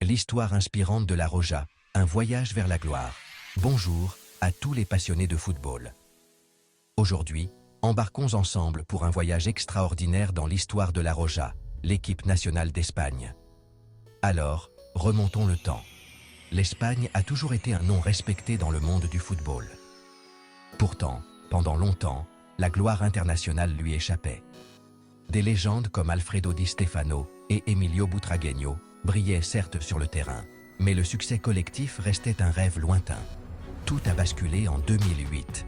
L'histoire inspirante de la Roja, un voyage vers la gloire. Bonjour à tous les passionnés de football. Aujourd'hui, embarquons ensemble pour un voyage extraordinaire dans l'histoire de la Roja, l'équipe nationale d'Espagne. Alors, remontons le temps. L'Espagne a toujours été un nom respecté dans le monde du football. Pourtant, pendant longtemps, la gloire internationale lui échappait. Des légendes comme Alfredo Di Stefano et Emilio Butragueño brillaient certes sur le terrain, mais le succès collectif restait un rêve lointain. Tout a basculé en 2008.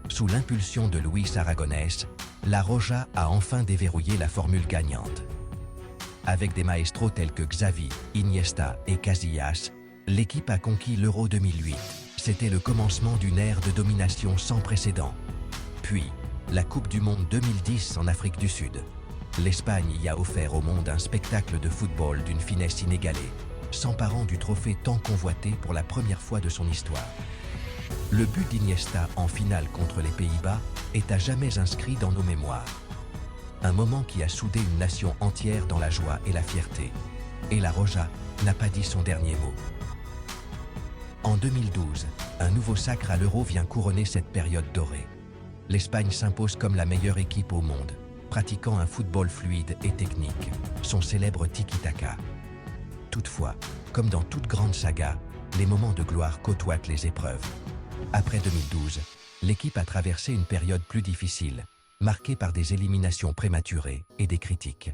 Sous l'impulsion de Luis Aragonès, la Roja a enfin déverrouillé la formule gagnante. Avec des maestros tels que Xavi, Iniesta et Casillas, l'équipe a conquis l'Euro 2008. C'était le commencement d'une ère de domination sans précédent. Puis, la Coupe du Monde 2010 en Afrique du Sud. L'Espagne y a offert au monde un spectacle de football d'une finesse inégalée, s'emparant du trophée tant convoité pour la première fois de son histoire. Le but d'Iniesta en finale contre les Pays-Bas est à jamais inscrit dans nos mémoires. Un moment qui a soudé une nation entière dans la joie et la fierté. Et la Roja n'a pas dit son dernier mot. En 2012, un nouveau sacre à l'Euro vient couronner cette période dorée. L'Espagne s'impose comme la meilleure équipe au monde, pratiquant un football fluide et technique, son célèbre tiki-taka. Toutefois, comme dans toute grande saga, les moments de gloire côtoient les épreuves. Après 2012, l'équipe a traversé une période plus difficile, marquée par des éliminations prématurées et des critiques.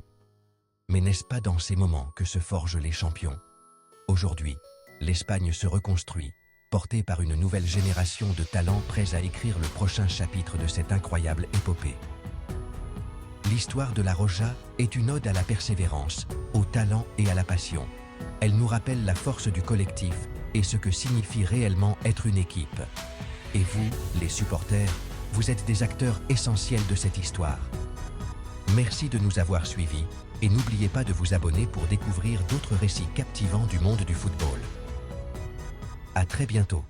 Mais n'est-ce pas dans ces moments que se forgent les champions? Aujourd'hui, l'Espagne se reconstruit, portée par une nouvelle génération de talents prêts à écrire le prochain chapitre de cette incroyable épopée. L'histoire de la Roja est une ode à la persévérance, au talent et à la passion. Elle nous rappelle la force du collectif et ce que signifie réellement être une équipe. Et vous, les supporters, vous êtes des acteurs essentiels de cette histoire. Merci de nous avoir suivis et n'oubliez pas de vous abonner pour découvrir d'autres récits captivants du monde du football. À très bientôt.